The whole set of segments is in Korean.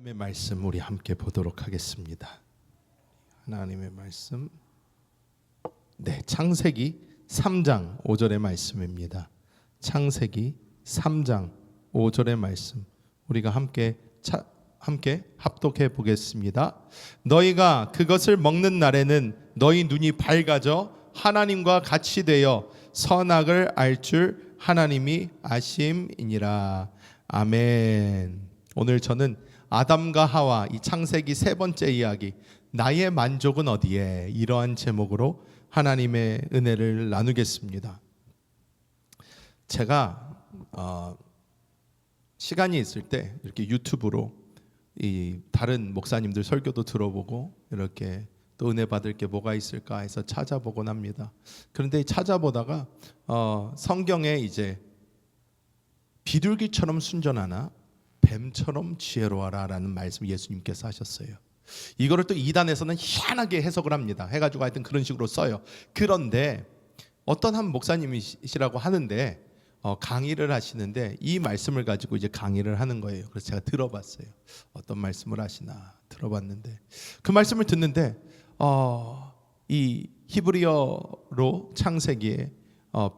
하나님의 말씀 우리 함께 보도록 하겠습니다. 하나님의 말씀, 창세기 3장 5절의 말씀입니다. 창세기 3장 5절의 말씀 우리가 함께 합독해 보겠습니다. 너희가 그것을 먹는 날에는 너희 눈이 밝아져 하나님과 같이 되어 선악을 알 줄 하나님이 아심이니라. 아멘. 오늘 저는 아담과 하와 이 창세기 세 번째 이야기, 나의 만족은 어디에, 이러한 제목으로 하나님의 은혜를 나누겠습니다. 제가 시간이 있을 때 이렇게 유튜브로 이 다른 목사님들 설교도 들어보고 이렇게 또 은혜 받을 게 뭐가 있을까 해서 찾아보곤 합니다. 그런데 찾아보다가 성경에 이제 비둘기처럼 순전하나 뱀처럼 지혜로워라 라는 말씀 예수님께서 하셨어요. 이거를 또 이단에서는 희한하게 해석을 합니다. 해가지고 하여튼 그런 식으로 써요. 그런데 어떤 한 목사님이시라고 하는데 강의를 하시는데 이 말씀을 가지고 이제 강의를 하는 거예요. 그래서 제가 들어봤어요. 어떤 말씀을 하시나 들어봤는데 그 말씀을 듣는데 이 히브리어로 창세기에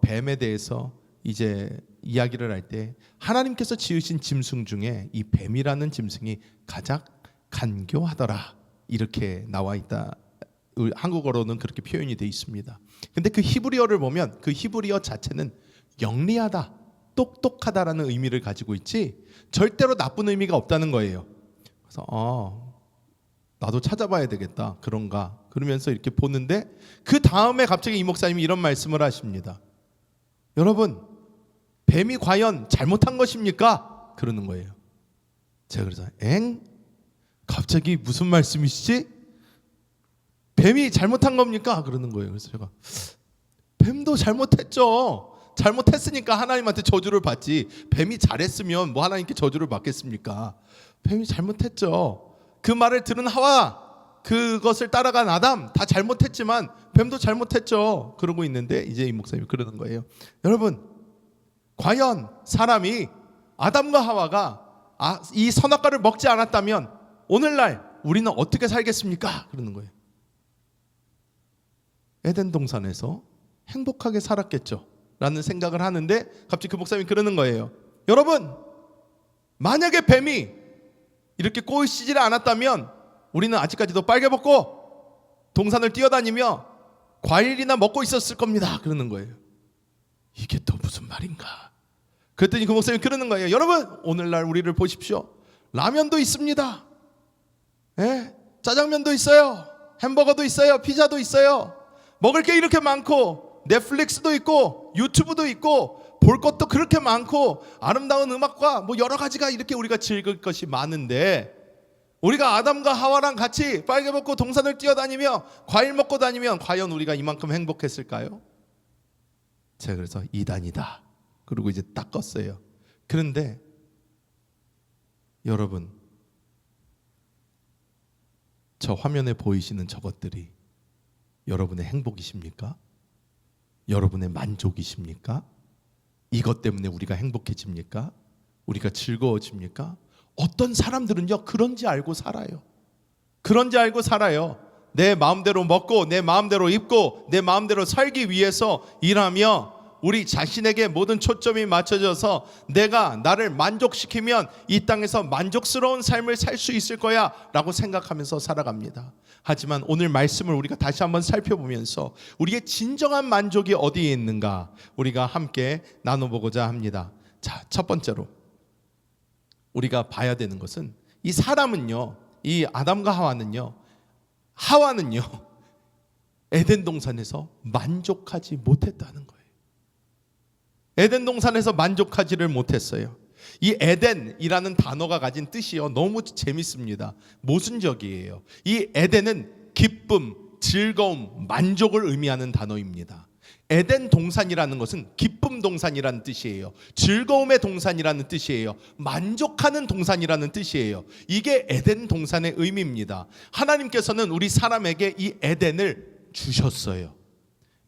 뱀에 대해서 이제 이야기를 할 때 하나님께서 지으신 짐승 중에 이 뱀이라는 짐승이 가장 간교하더라 이렇게 나와 있다. 한국어로는 그렇게 표현이 되어 있습니다. 근데 그 히브리어를 보면 그 히브리어 자체는 영리하다, 똑똑하다라는 의미를 가지고 있지 절대로 나쁜 의미가 없다는 거예요. 그래서 나도 찾아봐야 되겠다. 그런가? 그러면서 이렇게 보는데 그 다음에 갑자기 이 목사님이 이런 말씀을 하십니다. 여러분, 뱀이 과연 잘못한 것입니까? 그러는 거예요. 제가 그래서 갑자기 무슨 말씀이시지? 뱀이 잘못한 겁니까? 그러는 거예요. 그래서 제가 뱀도 잘못했죠. 잘못했으니까 하나님한테 저주를 받지. 뱀이 잘했으면 뭐 하나님께 저주를 받겠습니까? 뱀이 잘못했죠. 그 말을 들은 하와, 그것을 따라간 아담 다 잘못했지만 뱀도 잘못했죠. 그러고 있는데 이제 이 목사님이 그러는 거예요. 여러분, 과연 사람이 아담과 하와가 이 선악과를 먹지 않았다면 오늘날 우리는 어떻게 살겠습니까? 그러는 거예요. 에덴 동산에서 행복하게 살았겠죠 라는 생각을 하는데 갑자기 그 목사님이 그러는 거예요. 여러분, 만약에 뱀이 이렇게 꼬이시질 않았다면 우리는 아직까지도 빨개 벗고 동산을 뛰어다니며 과일이나 먹고 있었을 겁니다. 그러는 거예요. 이게 또 무슨 말인가? 그랬더니 그 목사님이 그러는 거예요. 여러분, 오늘날 우리를 보십시오. 라면도 있습니다. 짜장면도 있어요. 햄버거도 있어요. 피자도 있어요. 먹을 게 이렇게 많고 넷플릭스도 있고 유튜브도 있고 볼 것도 그렇게 많고 아름다운 음악과 뭐 여러 가지가 이렇게 우리가 즐길 것이 많은데 우리가 아담과 하와랑 같이 빨개 벗고 동산을 뛰어다니며 과일 먹고 다니면 과연 우리가 이만큼 행복했을까요? 제가 그래서 이단이다. 그리고 이제 딱 껐어요. 그런데 여러분, 저 화면에 보이시는 저것들이 여러분의 행복이십니까? 여러분의 만족이십니까? 이것 때문에 우리가 행복해집니까? 우리가 즐거워집니까? 어떤 사람들은요 그런지 알고 살아요. 그런지 알고 살아요. 내 마음대로 먹고 내 마음대로 입고 내 마음대로 살기 위해서 일하며 우리 자신에게 모든 초점이 맞춰져서 내가 나를 만족시키면 이 땅에서 만족스러운 삶을 살 수 있을 거야 라고 생각하면서 살아갑니다. 하지만 오늘 말씀을 우리가 다시 한번 살펴보면서 우리의 진정한 만족이 어디에 있는가 우리가 함께 나눠보고자 합니다. 자, 첫 번째로 우리가 봐야 되는 것은 이 사람은요, 이 아담과 하와는요 에덴 동산에서 만족하지 못했다는 거예요. 에덴 동산에서 만족하지를 못했어요. 이 에덴이라는 단어가 가진 뜻이요 너무 재밌습니다. 모순적이에요. 이 에덴은 기쁨, 즐거움, 만족을 의미하는 단어입니다. 에덴 동산이라는 것은 기쁨 동산이라는 뜻이에요. 즐거움의 동산이라는 뜻이에요. 만족하는 동산이라는 뜻이에요. 이게 에덴 동산의 의미입니다. 하나님께서는 우리 사람에게 이 에덴을 주셨어요.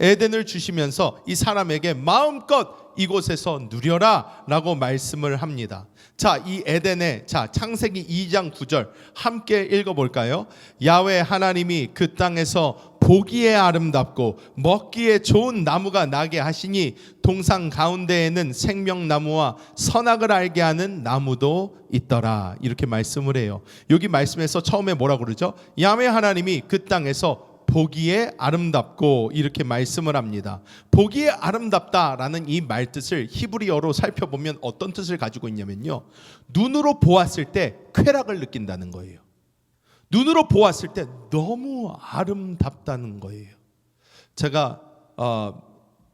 에덴을 주시면서 이 사람에게 마음껏 이곳에서 누려라 라고 말씀을 합니다. 자, 이 에덴의 창세기 2장 9절 함께 읽어볼까요? 야훼 하나님이 그 땅에서 보기에 아름답고 먹기에 좋은 나무가 나게 하시니 동산 가운데에는 생명나무와 선악을 알게 하는 나무도 있더라. 이렇게 말씀을 해요. 여기 말씀에서 처음에 뭐라고 그러죠? 야훼 하나님이 그 땅에서 보기에 아름답고 이렇게 말씀을 합니다. 보기에 아름답다라는 이 말뜻을 히브리어로 살펴보면 어떤 뜻을 가지고 있냐면요, 눈으로 보았을 때 쾌락을 느낀다는 거예요. 눈으로 보았을 때 너무 아름답다는 거예요. 제가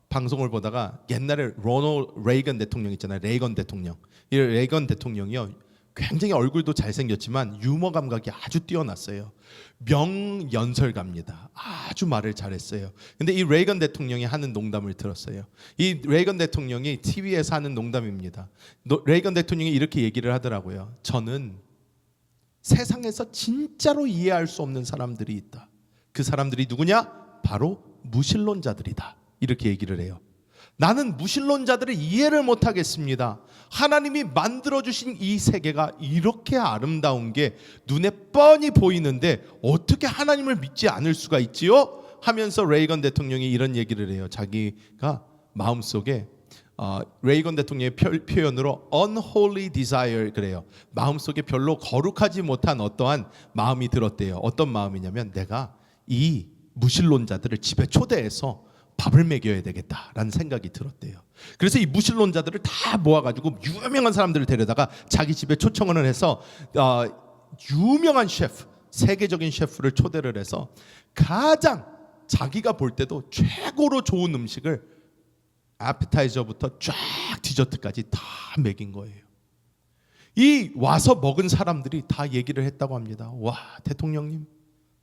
방송을 보다가 옛날에 로널드 레이건 대통령 있잖아요. 레이건 대통령. 이 레이건 대통령이요, 굉장히 얼굴도 잘생겼지만 유머 감각이 아주 뛰어났어요. 명연설가입니다. 아주 말을 잘했어요. 근데 이 레이건 대통령이 하는 농담을 들었어요. 이 레이건 대통령이 TV에서 하는 농담입니다. 레이건 대통령이 이렇게 얘기를 하더라고요. 저는 세상에서 진짜로 이해할 수 없는 사람들이 있다. 그 사람들이 누구냐? 바로 무신론자들이다. 이렇게 얘기를 해요. 나는 무신론자들을 이해를 못하겠습니다. 하나님이 만들어주신 이 세계가 이렇게 아름다운 게 눈에 뻔히 보이는데 어떻게 하나님을 믿지 않을 수가 있지요? 하면서 레이건 대통령이 이런 얘기를 해요. 자기가 마음속에 레이건 대통령의 표현으로 unholy desire 그래요. 마음속에 별로 거룩하지 못한 어떠한 마음이 들었대요. 어떤 마음이냐면 내가 이 무신론자들을 집에 초대해서 밥을 먹여야 되겠다라는 생각이 들었대요. 그래서 이 무신론자들을 다 모아가지고 유명한 사람들을 데려다가 자기 집에 초청을 해서 유명한 셰프, 세계적인 셰프를 초대를 해서 가장 자기가 볼 때도 최고로 좋은 음식을 애피타이저부터 쫙 디저트까지 다 먹인 거예요. 이 와서 먹은 사람들이 다 얘기를 했다고 합니다. 와, 대통령님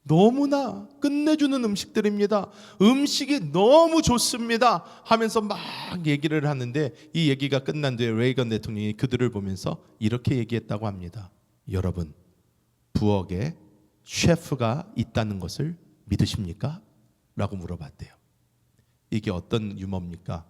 너무나 끝내주는 음식들입니다. 음식이 너무 좋습니다 하면서 막 얘기를 하는데, 이 얘기가 끝난 뒤에 레이건 대통령이 그들을 보면서 이렇게 얘기했다고 합니다. 여러분, 부엌에 셰프가 있다는 것을 믿으십니까? 라고 물어봤대요. 이게 어떤 유머입니까?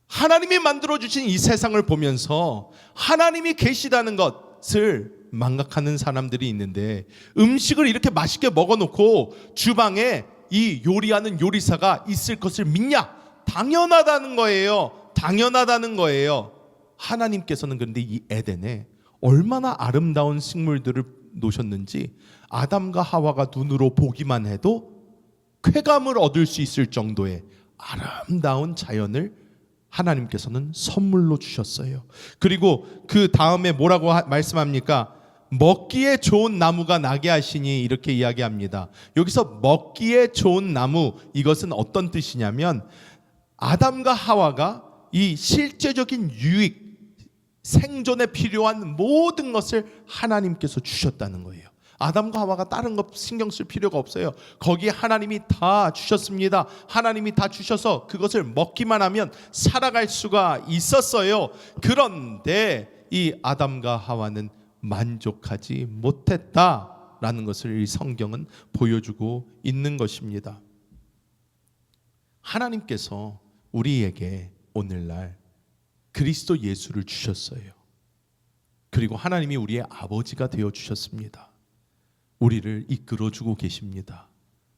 하나님이 만들어주신 이 세상을 보면서 하나님이 계시다는 것을 망각하는 사람들이 있는데, 음식을 이렇게 맛있게 먹어놓고 주방에 이 요리하는 요리사가 있을 것을 믿냐? 당연하다는 거예요. 당연하다는 거예요. 하나님께서는 그런데 이 에덴에 얼마나 아름다운 식물들을 놓으셨는지 아담과 하와가 눈으로 보기만 해도 쾌감을 얻을 수 있을 정도의 아름다운 자연을 하나님께서는 선물로 주셨어요. 그리고 그 다음에 뭐라고 말씀합니까? 먹기에 좋은 나무가 나게 하시니 이렇게 이야기합니다. 여기서 먹기에 좋은 나무, 이것은 어떤 뜻이냐면 아담과 하와가 이 실제적인 유익, 생존에 필요한 모든 것을 하나님께서 주셨다는 거예요. 아담과 하와가 다른 것 신경 쓸 필요가 없어요. 거기에 하나님이 다 주셨습니다. 하나님이 다 주셔서 그것을 먹기만 하면 살아갈 수가 있었어요. 그런데 이 아담과 하와는 만족하지 못했다라는 것을 이 성경은 보여주고 있는 것입니다. 하나님께서 우리에게 오늘날 그리스도 예수를 주셨어요. 그리고 하나님이 우리의 아버지가 되어 주셨습니다. 우리를 이끌어주고 계십니다.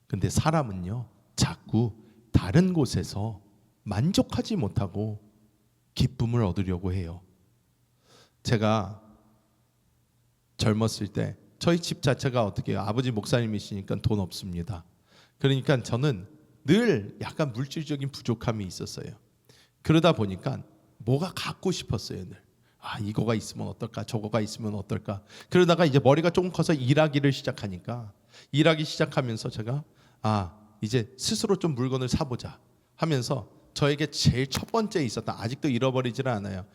근데 사람은요, 자꾸 다른 곳에서 만족하지 못하고 기쁨을 얻으려고 해요. 제가 젊었을 때 저희 집 자체가 어떻게 해요? 아버지 목사님이시니까 돈 없습니다. 그러니까 저는 늘 약간 물질적인 부족함이 있었어요. 그러다 보니까 뭐가 갖고 싶었어요. 늘. 이거가 있으면 어떨까, 저거가 있으면 어떨까. 그러다가 이제 머리가 조금 커서 일하기를 시작하니까, 일하기 시작하면서 제가 이제 스스로 좀 물건을 사보자 하면서 저에게 제일 첫 번째 있었던, 아직도 잃어버리지는 않아요,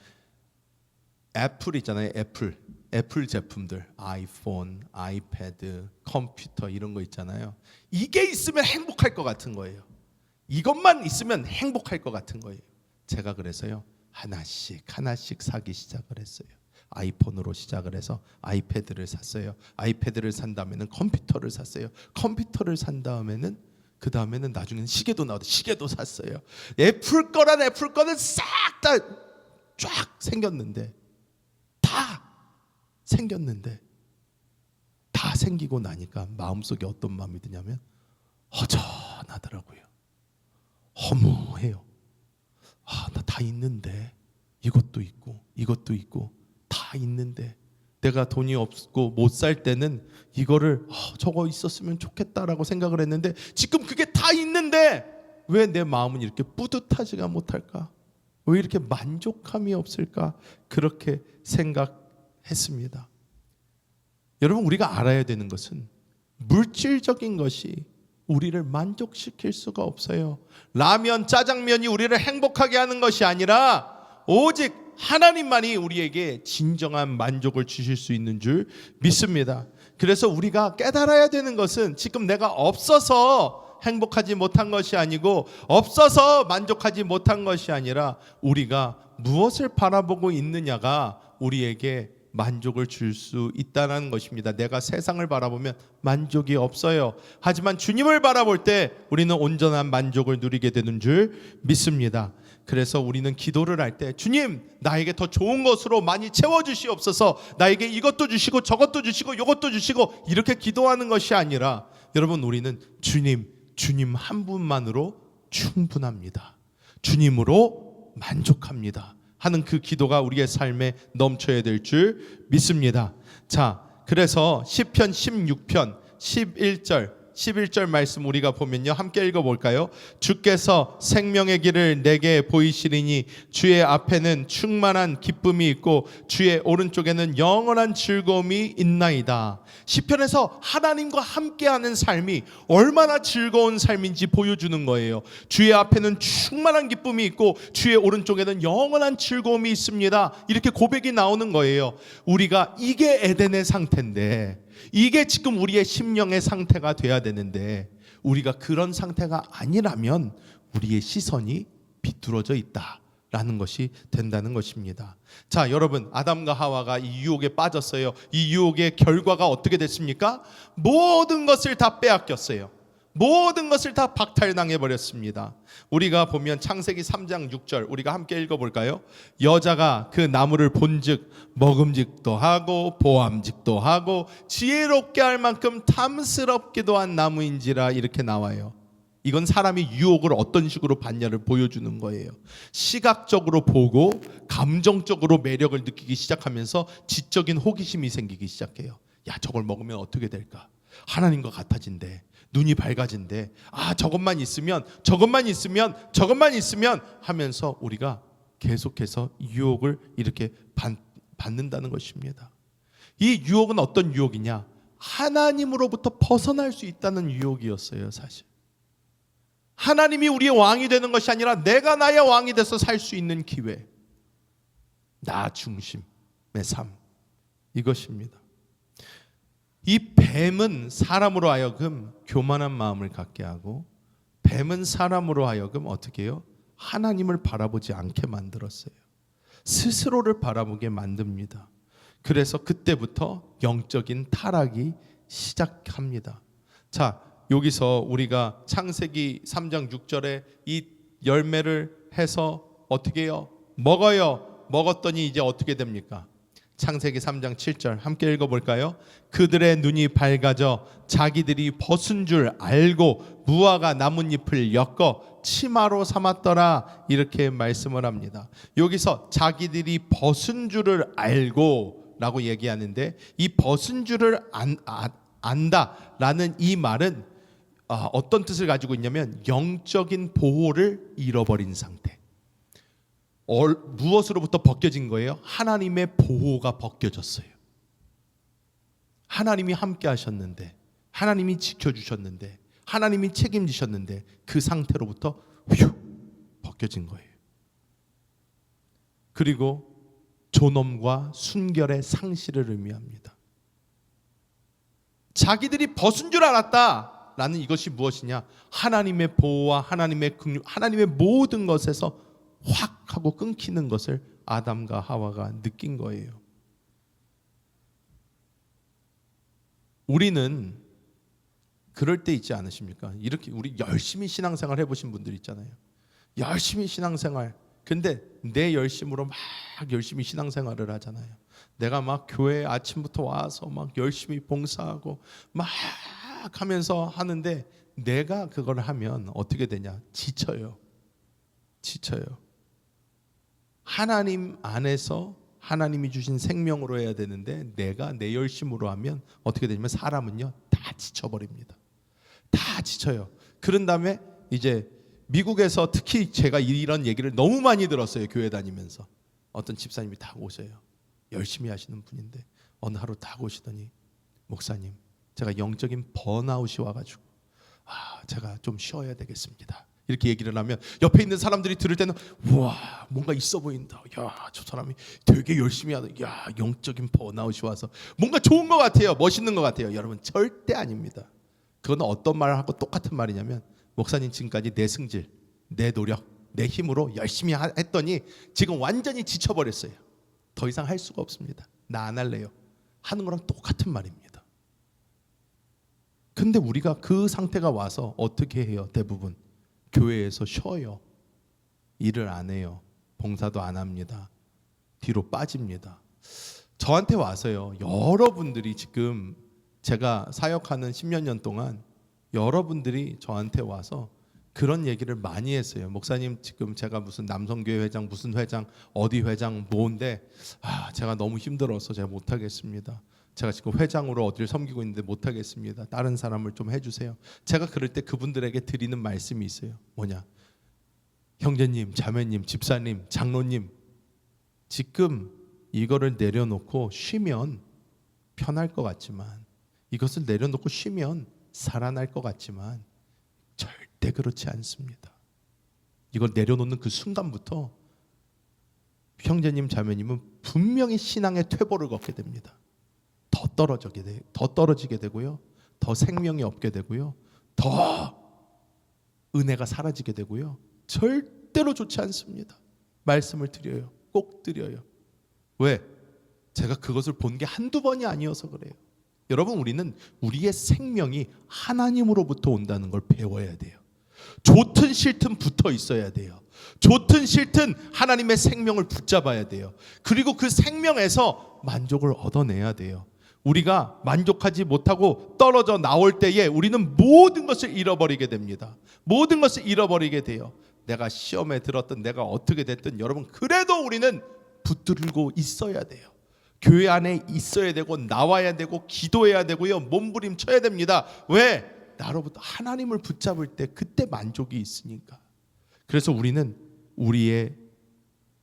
애플 있잖아요. 애플 제품들, 아이폰, 아이패드, 컴퓨터 이런 거 있잖아요. 이게 있으면 행복할 것 같은 거예요. 이것만 있으면 행복할 것 같은 거예요. 제가 그래서요, 하나씩 사기 시작을 했어요. 아이폰으로 시작을 해서 아이패드를 샀어요. 아이패드를 산 다음에는 컴퓨터를 샀어요. 컴퓨터를 산 다음에는 그 다음에는 나중에는 시계도 나오고 시계도 샀어요. 애플 거란 애플 거는 싹 다 쫙 생겼는데, 다 생겼는데, 다 생기고 나니까 마음속에 어떤 마음이 드냐면 허전하더라고요. 허무해요. 나 다 있는데, 이것도 있고 이것도 있고 다 있는데, 내가 돈이 없고 못 살 때는 이거를 저거 있었으면 좋겠다라고 생각을 했는데, 지금 그게 다 있는데 왜 내 마음은 이렇게 뿌듯하지가 못할까? 왜 이렇게 만족함이 없을까? 그렇게 생각했습니다. 여러분, 우리가 알아야 되는 것은 물질적인 것이 우리를 만족시킬 수가 없어요. 라면, 짜장면이 우리를 행복하게 하는 것이 아니라 오직 하나님만이 우리에게 진정한 만족을 주실 수 있는 줄 믿습니다. 그래서 우리가 깨달아야 되는 것은 지금 내가 없어서 행복하지 못한 것이 아니고, 없어서 만족하지 못한 것이 아니라, 우리가 무엇을 바라보고 있느냐가 우리에게 만족을 줄 수 있다는 것입니다. 내가 세상을 바라보면 만족이 없어요. 하지만 주님을 바라볼 때 우리는 온전한 만족을 누리게 되는 줄 믿습니다. 그래서 우리는 기도를 할 때, 주님, 나에게 더 좋은 것으로 많이 채워주시옵소서, 나에게 이것도 주시고 저것도 주시고 이것도 주시고, 이렇게 기도하는 것이 아니라, 여러분, 우리는 주님 한 분만으로 충분합니다, 주님으로 만족합니다 하는 그 기도가 우리의 삶에 넘쳐야 될 줄 믿습니다. 자, 그래서 시편 16편 11절 말씀 우리가 보면요, 함께 읽어볼까요? 주께서 생명의 길을 내게 보이시리니 주의 앞에는 충만한 기쁨이 있고 주의 오른쪽에는 영원한 즐거움이 있나이다. 시편에서 하나님과 함께하는 삶이 얼마나 즐거운 삶인지 보여주는 거예요. 주의 앞에는 충만한 기쁨이 있고 주의 오른쪽에는 영원한 즐거움이 있습니다. 이렇게 고백이 나오는 거예요. 우리가 이게 에덴의 상태인데, 이게 지금 우리의 심령의 상태가 돼야 되는데, 우리가 그런 상태가 아니라면 우리의 시선이 비뚤어져 있다라는 것이 된다는 것입니다. 자, 여러분, 아담과 하와가 이 유혹에 빠졌어요. 이 유혹의 결과가 어떻게 됐습니까? 모든 것을 다 빼앗겼어요. 모든 것을 다 박탈당해 버렸습니다. 우리가 보면 창세기 3장 6절 우리가 함께 읽어볼까요? 여자가 그 나무를 본즉 먹음직도 하고 보암직도 하고 지혜롭게 할 만큼 탐스럽기도 한 나무인지라, 이렇게 나와요. 이건 사람이 유혹을 어떤 식으로 받냐를 보여주는 거예요. 시각적으로 보고 감정적으로 매력을 느끼기 시작하면서 지적인 호기심이 생기기 시작해요. 야, 저걸 먹으면 어떻게 될까? 하나님과 같아진대, 눈이 밝아진대, 저것만 있으면 하면서 우리가 계속해서 유혹을 이렇게 받는다는 것입니다. 이 유혹은 어떤 유혹이냐? 하나님으로부터 벗어날 수 있다는 유혹이었어요. 사실 하나님이 우리의 왕이 되는 것이 아니라 내가 나의 왕이 돼서 살 수 있는 기회, 나 중심의 삶, 이것입니다. 이 뱀은 사람으로 하여금 교만한 마음을 갖게 하고, 뱀은 사람으로 하여금 어떻게 해요? 하나님을 바라보지 않게 만들었어요. 스스로를 바라보게 만듭니다. 그래서 그때부터 영적인 타락이 시작합니다. 자, 여기서 우리가 창세기 3장 6절에 이 열매를 해서 어떻게 해요? 먹어요. 먹었더니 이제 어떻게 됩니까? 창세기 3장 7절 함께 읽어볼까요? 그들의 눈이 밝아져 자기들이 벗은 줄 알고 무화과 나뭇잎을 엮어 치마로 삼았더라, 이렇게 말씀을 합니다. 여기서 자기들이 벗은 줄을 알고 라고 얘기하는데, 이 벗은 줄을 안다라는 이 말은 어떤 뜻을 가지고 있냐면, 영적인 보호를 잃어버린 상태. 무엇으로부터 벗겨진 거예요? 하나님의 보호가 벗겨졌어요. 하나님이 함께 하셨는데, 하나님이 지켜주셨는데, 하나님이 책임지셨는데, 그 상태로부터 벗겨진 거예요. 그리고 존엄과 순결의 상실을 의미합니다. 자기들이 벗은 줄 알았다 라는 이것이 무엇이냐? 하나님의 보호와 하나님의 긍휼, 하나님의 모든 것에서 확 하고 끊기는 것을 아담과 하와가 느낀 거예요. 우리는 그럴 때 있지 않으십니까? 이렇게 우리 열심히 신앙생활 해보신 분들 있잖아요. 열심히 신앙생활. 근데 내 열심으로 막 열심히 신앙생활을 하잖아요. 내가 막 교회 아침부터 와서 막 열심히 봉사하고 막 하면서 하는데 내가 그걸 하면 어떻게 되냐? 지쳐요. 하나님 안에서 하나님이 주신 생명으로 해야 되는데 내가 내 열심으로 하면 어떻게 되냐면 사람은요 다 지쳐버립니다. 다 지쳐요. 그런 다음에 이제 미국에서 특히 제가 이런 얘기를 너무 많이 들었어요. 교회 다니면서 어떤 집사님이 딱 오셔요. 열심히 하시는 분인데 어느 하루 딱 오시더니 목사님 제가 영적인 번아웃이 와가지고 제가 좀 쉬어야 되겠습니다. 이렇게 얘기를 하면 옆에 있는 사람들이 들을 때는 와 뭔가 있어 보인다. 야 저 사람이 되게 열심히 하다. 야 영적인 번아웃이 와서 뭔가 좋은 것 같아요. 멋있는 것 같아요. 여러분 절대 아닙니다. 그건 어떤 말을 하고 똑같은 말이냐면 목사님 지금까지 내 승질, 내 노력, 내 힘으로 열심히 했더니 지금 완전히 지쳐버렸어요. 더 이상 할 수가 없습니다. 나 안 할래요. 하는 거랑 똑같은 말입니다. 근데 우리가 그 상태가 와서 어떻게 해요? 대부분 교회에서 쉬어요. 일을 안 해요. 봉사도 안 합니다. 뒤로 빠집니다. 저한테 와서요. 여러분들이 지금 제가 사역하는 10몇 년 동안 여러분들이 저한테 와서 그런 얘기를 많이 했어요. 목사님 지금 제가 무슨 남성교회 회장 무슨 회장 어디 회장 뭔데 제가 너무 힘들어서 제가 못하겠습니다. 제가 지금 회장으로 어디를 섬기고 있는데 못하겠습니다. 다른 사람을 좀 해주세요. 제가 그럴 때 그분들에게 드리는 말씀이 있어요. 뭐냐? 형제님, 자매님, 집사님, 장로님 지금 이거를 내려놓고 쉬면 편할 것 같지만 이것을 내려놓고 쉬면 살아날 것 같지만 절대 그렇지 않습니다. 이걸 내려놓는 그 순간부터 형제님, 자매님은 분명히 신앙의 퇴보를 걷게 됩니다. 더 떨어지게 되고요. 더 생명이 없게 되고요. 더 은혜가 사라지게 되고요. 절대로 좋지 않습니다. 말씀을 드려요. 꼭 드려요. 왜? 제가 그것을 본 게 한두 번이 아니어서 그래요. 여러분 우리는 우리의 생명이 하나님으로부터 온다는 걸 배워야 돼요. 좋든 싫든 붙어 있어야 돼요. 좋든 싫든 하나님의 생명을 붙잡아야 돼요. 그리고 그 생명에서 만족을 얻어내야 돼요. 우리가 만족하지 못하고 떨어져 나올 때에 우리는 모든 것을 잃어버리게 됩니다. 모든 것을 잃어버리게 돼요. 내가 시험에 들었든 내가 어떻게 됐든 여러분 그래도 우리는 붙들고 있어야 돼요. 교회 안에 있어야 되고 나와야 되고 기도해야 되고요. 몸부림쳐야 됩니다. 왜? 나로부터 하나님을 붙잡을 때 그때 만족이 있으니까. 그래서 우리는 우리의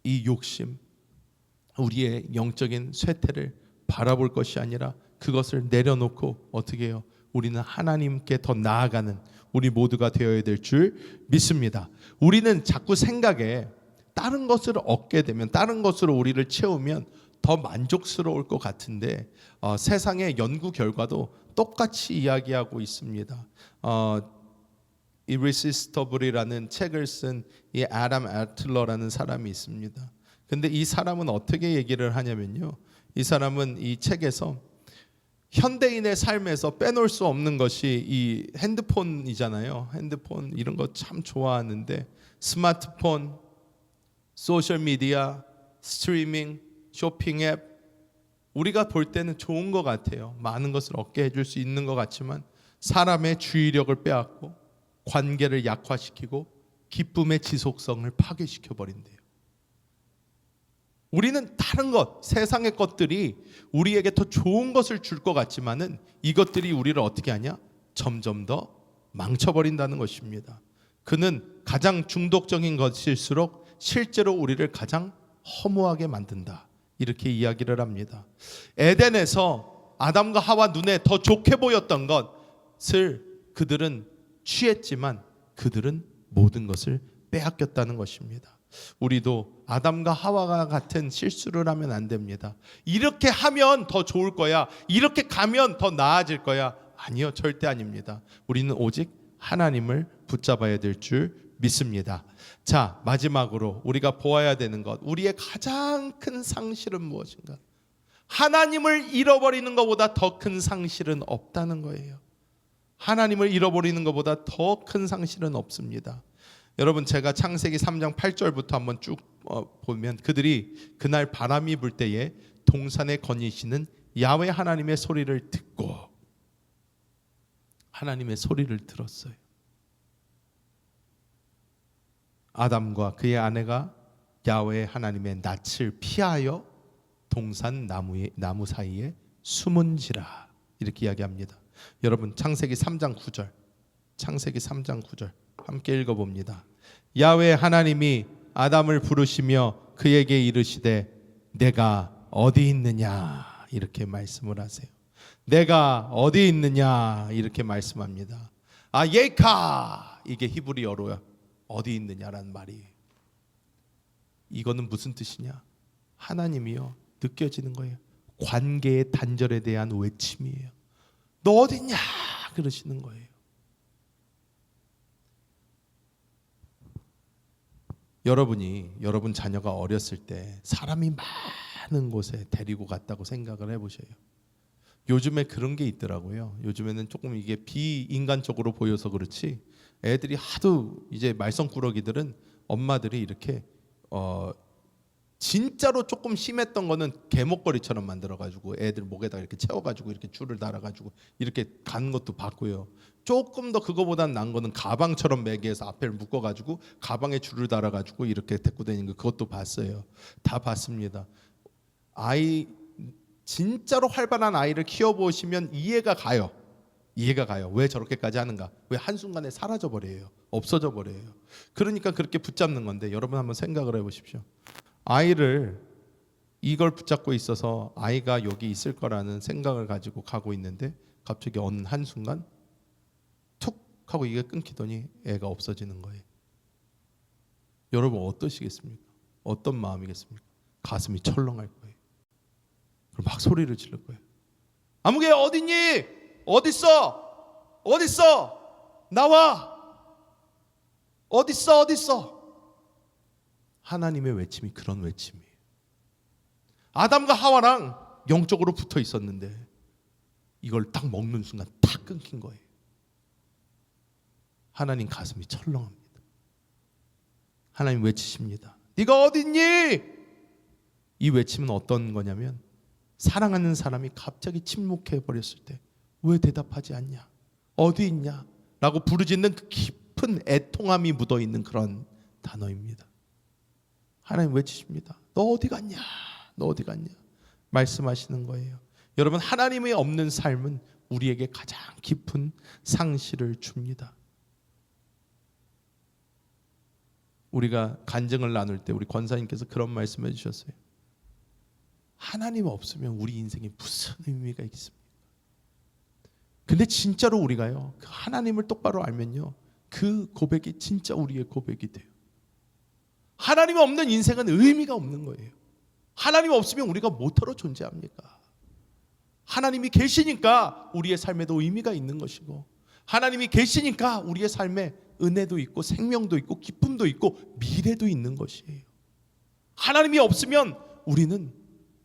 이 욕심, 우리의 영적인 쇠퇴를 바라볼 것이 아니라 그것을 내려놓고 어떻게 해요? 우리는 하나님께 더 나아가는 우리 모두가 되어야 될 줄 믿습니다. 우리는 자꾸 생각에 다른 것을 얻게 되면 다른 것으로 우리를 채우면 더 만족스러울 것 같은데 세상의 연구 결과도 똑같이 이야기하고 있습니다. Irresistibl이라는 책을 쓴 이 아담 애틀러라는 사람이 있습니다. 근데 이 사람은 어떻게 얘기를 하냐면요. 이 사람은 이 책에서 현대인의 삶에서 빼놓을 수 없는 것이 이 핸드폰이잖아요. 핸드폰 이런 거 참 좋아하는데 스마트폰, 소셜미디어, 스트리밍, 쇼핑 앱 우리가 볼 때는 좋은 것 같아요. 많은 것을 얻게 해줄 수 있는 것 같지만 사람의 주의력을 빼앗고 관계를 약화시키고 기쁨의 지속성을 파괴시켜 버린대요. 우리는 다른 것, 세상의 것들이 우리에게 더 좋은 것을 줄 것 같지만은 이것들이 우리를 어떻게 하냐? 점점 더 망쳐버린다는 것입니다. 그는 가장 중독적인 것일수록 실제로 우리를 가장 허무하게 만든다. 이렇게 이야기를 합니다. 에덴에서 아담과 하와 눈에 더 좋게 보였던 것을 그들은 취했지만 그들은 모든 것을 빼앗겼다는 것입니다. 우리도 아담과 하와가 같은 실수를 하면 안 됩니다. 이렇게 하면 더 좋을 거야. 이렇게 가면 더 나아질 거야. 아니요, 절대 아닙니다. 우리는 오직 하나님을 붙잡아야 될 줄 믿습니다. 자, 마지막으로 우리가 보아야 되는 것, 우리의 가장 큰 상실은 무엇인가? 하나님을 잃어버리는 것보다 더 큰 상실은 없다는 거예요. 하나님을 잃어버리는 것보다 더 큰 상실은 없습니다. 여러분, 제가 창세기 3장 8절부터 한번 쭉 보면 그들이 그날 바람이 불 때에 동산에 거니시는 야훼 하나님의 소리를 듣고, 하나님의 소리를 들었어요. 아담과 그의 아내가 야훼 하나님의 낯을 피하여 동산 나무 사이에 숨은지라, 이렇게 이야기합니다. 여러분, 창세기 3장 9절, 창세기 3장 9절 함께 읽어봅니다. 야훼 하나님이 아담을 부르시며 그에게 이르시되 내가 어디 있느냐, 이렇게 말씀을 하세요. 내가 어디 있느냐, 이렇게 말씀합니다. 예카, 이게 히브리어로요, 어디 있느냐라는 말이에요. 이거는 무슨 뜻이냐? 하나님이요, 느껴지는 거예요. 관계의 단절에 대한 외침이에요. 너 어디 있냐, 그러시는 거예요. 여러분 자녀가 어렸을 때 사람이 많은 곳에 데리고 갔다고 생각을 해보셔요. 요즘에 그런 게 있더라고요. 요즘에는 조금 이게 비인간적으로 보여서 그렇지, 애들이 하도 이제 말썽꾸러기들은 엄마들이 이렇게 진짜로 조금 심했던 거는 개목걸이처럼 만들어가지고 애들 목에다 이렇게 채워가지고 이렇게 줄을 달아가지고 이렇게 가는 것도 봤고요. 조금 더 그거보단 나은 거는 가방처럼 매개해서 앞에 묶어가지고 가방에 줄을 달아가지고 이렇게 데리고 다니는 거, 그것도 봤어요. 다 봤습니다. 아이, 진짜로 활발한 아이를 키워보시면 이해가 가요. 왜 저렇게까지 하는가? 왜 한순간에 사라져 버려요? 없어져 버려요. 그러니까 그렇게 붙잡는 건데, 여러분 한번 생각을 해보십시오. 아이를 이걸 붙잡고 있어서 아이가 여기 있을 거라는 생각을 가지고 가고 있는데 갑자기 어느 한순간 툭 하고 이게 끊기더니 애가 없어지는 거예요. 여러분 어떠시겠습니까? 어떤 마음이겠습니까? 가슴이 철렁할 거예요. 그럼 막 소리를 지를 거예요. 아무개 어딨니? 어딨어? 어딨어? 나와! 어딨어? 하나님의 외침이 그런 외침이에요. 아담과 하와랑 영적으로 붙어 있었는데 이걸 딱 먹는 순간 탁 끊긴 거예요. 하나님 가슴이 철렁합니다. 하나님 외치십니다. 네가 어딨니? 이 외침은 어떤 거냐면, 사랑하는 사람이 갑자기 침묵해 버렸을 때 왜 대답하지 않냐? 어디 있냐? 라고 부르짖는 그 깊은 애통함이 묻어있는 그런 단어입니다. 하나님 외치십니다. 너 어디 갔냐? 너 어디 갔냐? 말씀하시는 거예요. 여러분, 하나님이 없는 삶은 우리에게 가장 깊은 상실을 줍니다. 우리가 간증을 나눌 때 우리 권사님께서 그런 말씀해 주셨어요. 하나님 없으면 우리 인생에 무슨 의미가 있습니까? 근데 진짜로 우리가요, 그 하나님을 똑바로 알면요, 그 고백이 진짜 우리의 고백이 돼요. 하나님 없는 인생은 의미가 없는 거예요. 하나님 없으면 우리가 뭐하러 존재합니까? 하나님이 계시니까 우리의 삶에도 의미가 있는 것이고, 하나님이 계시니까 우리의 삶에 은혜도 있고 생명도 있고 기쁨도 있고 미래도 있는 것이에요. 하나님이 없으면 우리는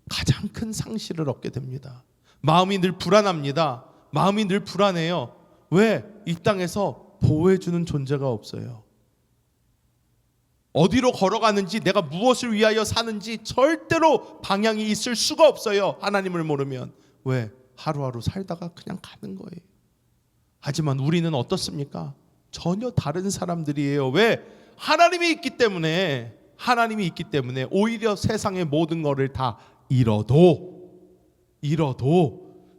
가장 큰 상실을 얻게 됩니다. 마음이 늘 불안합니다. 마음이 늘 불안해요. 왜? 이 땅에서 보호해주는 존재가 없어요. 어디로 걸어가는지, 내가 무엇을 위하여 사는지 절대로 방향이 있을 수가 없어요. 하나님을 모르면. 왜? 하루하루 살다가 그냥 가는 거예요. 하지만 우리는 어떻습니까? 전혀 다른 사람들이에요. 왜? 하나님이 있기 때문에 오히려 세상의 모든 것을 다 잃어도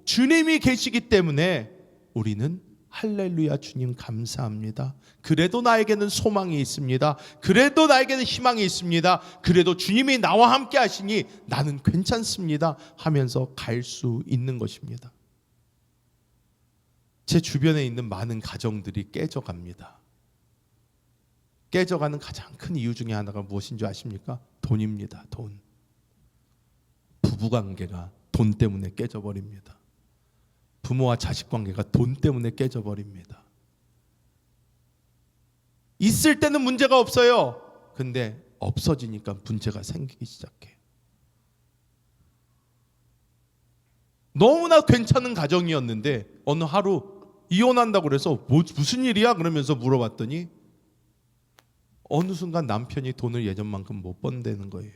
주님이 계시기 때문에 우리는 할렐루야, 주님 감사합니다. 그래도 나에게는 소망이 있습니다. 그래도 나에게는 희망이 있습니다. 그래도 주님이 나와 함께 하시니 나는 괜찮습니다 하면서 갈 수 있는 것입니다. 제 주변에 있는 많은 가정들이 깨져갑니다. 깨져가는 가장 큰 이유 중에 하나가 무엇인 줄 아십니까? 돈입니다. 돈. 부부관계가 돈 때문에 깨져버립니다. 부모와 자식 관계가 돈 때문에 깨져버립니다. 있을 때는 문제가 없어요. 근데 없어지니까 문제가 생기기 시작해요. 너무나 괜찮은 가정이었는데 어느 하루 이혼한다고 그래서 무슨 일이야? 그러면서 물어봤더니 어느 순간 남편이 돈을 예전만큼 못 번다는 거예요.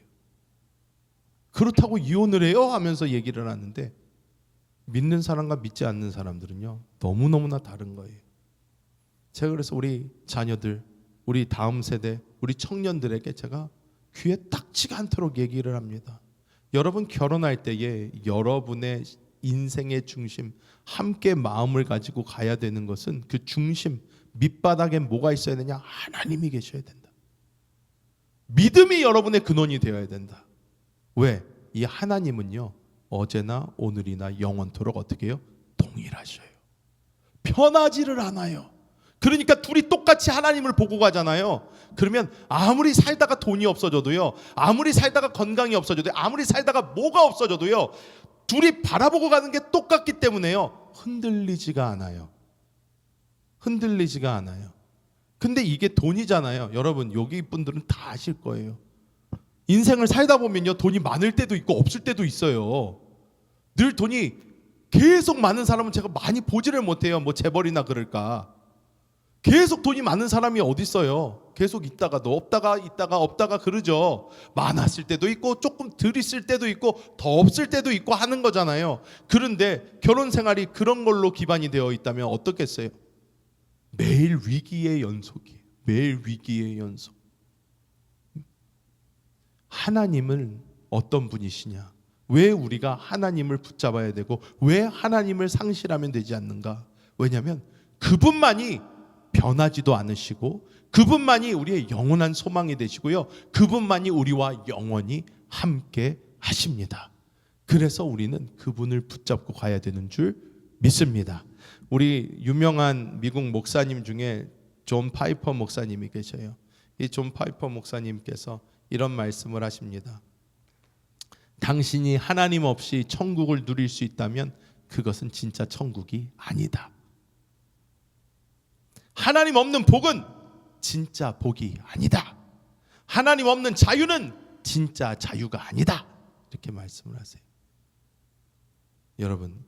그렇다고 이혼을 해요? 하면서 얘기를 하는데 믿는 사람과 믿지 않는 사람들은요 너무너무나 다른 거예요. 제가 그래서 우리 자녀들, 우리 다음 세대, 우리 청년들에게 제가 귀에 딱지가 않도록 얘기를 합니다. 여러분 결혼할 때에 여러분의 인생의 중심, 함께 마음을 가지고 가야 되는 것은 그 중심, 밑바닥에 뭐가 있어야 되냐? 하나님이 계셔야 된다. 믿음이 여러분의 근원이 되어야 된다. 왜? 이 하나님은요 어제나 오늘이나 영원토록 어떻게 해요? 동일하셔요. 변하지를 않아요. 그러니까 둘이 똑같이 하나님을 보고 가잖아요. 그러면 아무리 살다가 돈이 없어져도요, 아무리 살다가 건강이 없어져도요, 아무리 살다가 뭐가 없어져도요, 둘이 바라보고 가는 게 똑같기 때문에요 흔들리지가 않아요. 흔들리지가 않아요. 근데 이게 돈이잖아요. 여러분 여기 분들은 다 아실 거예요. 인생을 살다 보면요 돈이 많을 때도 있고 없을 때도 있어요. 늘 돈이 계속 많은 사람은 제가 많이 보지를 못해요. 뭐 재벌이나 그럴까. 계속 돈이 많은 사람이 어디 있어요. 계속 있다가도 없다가 있다가 없다가 그러죠. 많았을 때도 있고 조금 덜 있을 때도 있고 더 없을 때도 있고 하는 거잖아요. 그런데 결혼 생활이 그런 걸로 기반이 되어 있다면 어떻겠어요? 매일 위기의 연속이에요. 매일 위기의 연속. 하나님은 어떤 분이시냐? 왜 우리가 하나님을 붙잡아야 되고 왜 하나님을 상실하면 되지 않는가? 왜냐하면 그분만이 변하지도 않으시고 그분만이 우리의 영원한 소망이 되시고요, 그분만이 우리와 영원히 함께 하십니다. 그래서 우리는 그분을 붙잡고 가야 되는 줄 믿습니다. 우리 유명한 미국 목사님 중에 존 파이퍼 목사님이 계셔요. 이 존 파이퍼 목사님께서 이런 말씀을 하십니다. 당신이 하나님 없이 천국을 누릴 수 있다면 그것은 진짜 천국이 아니다. 하나님 없는 복은 진짜 복이 아니다. 하나님 없는 자유는 진짜 자유가 아니다. 이렇게 말씀을 하세요. 여러분,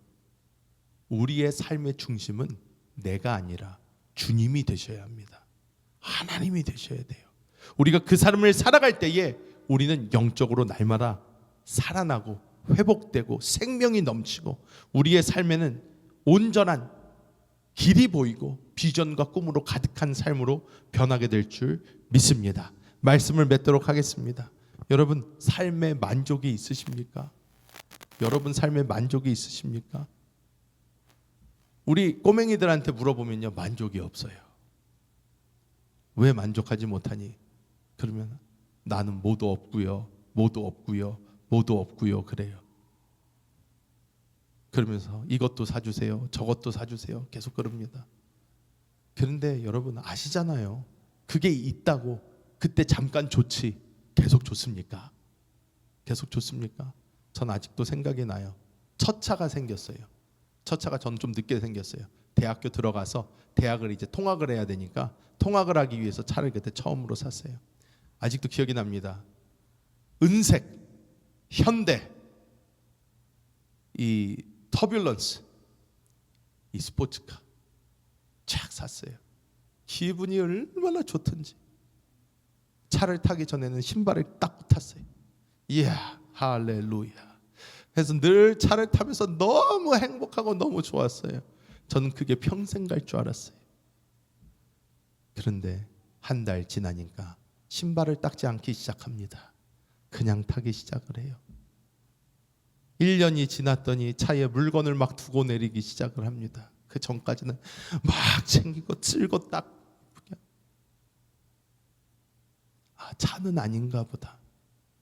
우리의 삶의 중심은 내가 아니라 주님이 되셔야 합니다. 하나님이 되셔야 돼요. 우리가 그 삶을 살아갈 때에 우리는 영적으로 날마다 살아나고 회복되고 생명이 넘치고 우리의 삶에는 온전한 길이 보이고 비전과 꿈으로 가득한 삶으로 변하게 될 줄 믿습니다. 말씀을 맺도록 하겠습니다. 여러분 삶에 만족이 있으십니까? 여러분 삶에 만족이 있으십니까? 우리 꼬맹이들한테 물어보면요 만족이 없어요. 왜 만족하지 못하니? 그러면 나는 뭐도 없고요, 뭐도 없고요, 뭐도 없고요 그래요. 그러면서 이것도 사주세요, 저것도 사주세요 계속 그럽니다. 그런데 여러분 아시잖아요. 그게 있다고 그때 잠깐 좋지 계속 좋습니까? 계속 좋습니까? 전 아직도 생각이 나요. 첫 차가 생겼어요. 첫 차가 저는 좀 늦게 생겼어요. 대학교 들어가서 대학을 이제 통학을 해야 되니까 통학을 하기 위해서 차를 그때 처음으로 샀어요. 아직도 기억이 납니다. 은색 현대 이 터뷸런스 이 스포츠카 쫙 샀어요. 기분이 얼마나 좋던지. 차를 타기 전에는 신발을 딱 탔어요. 이야 할렐루야. 그래서 늘 차를 타면서 너무 행복하고 너무 좋았어요. 저는 그게 평생 갈 줄 알았어요. 그런데 한 달 지나니까 신발을 닦지 않기 시작합니다. 그냥 타기 시작을 해요. 1년이 지났더니 차에 물건을 막 두고 내리기 시작을 합니다. 그 전까지는 막 챙기고 쓸고 딱 차는 아닌가 보다.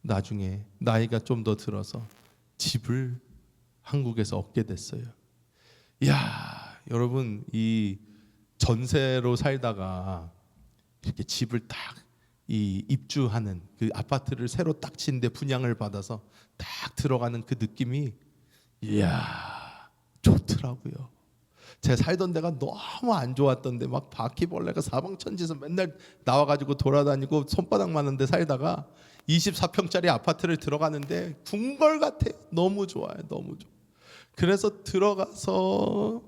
나중에 나이가 좀 더 들어서 집을 한국에서 얻게 됐어요. 이야 여러분 이 전세로 살다가 이렇게 집을 딱 이 입주하는 그 아파트를 새로 딱 짓는데 분양을 받아서 딱 들어가는 그 느낌이 이야 좋더라고요. 제가 살던 데가 너무 안 좋았던데 막 바퀴벌레가 사방천지에서 맨날 나와가지고 돌아다니고 손바닥 많은 데 살다가 24평짜리 아파트를 들어가는데 궁궐 같아요. 너무 좋아요. 너무 좋아. 그래서 들어가서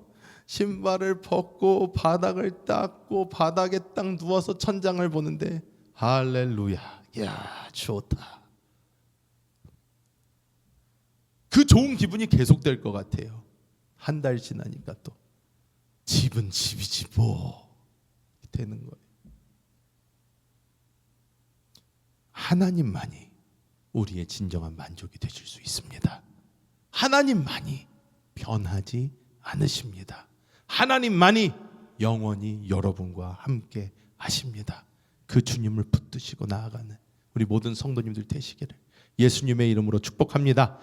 신발을 벗고 바닥을 닦고 바닥에 딱 누워서 천장을 보는데 할렐루야, 야 좋다. 그 좋은 기분이 계속될 것 같아요. 한 달 지나니까 또 집은 집이지 뭐 되는 거예요. 하나님만이 우리의 진정한 만족이 되실 수 있습니다. 하나님만이 변하지 않으십니다. 하나님만이 영원히 여러분과 함께 하십니다. 그 주님을 붙드시고 나아가는 우리 모든 성도님들 되시기를 예수님의 이름으로 축복합니다.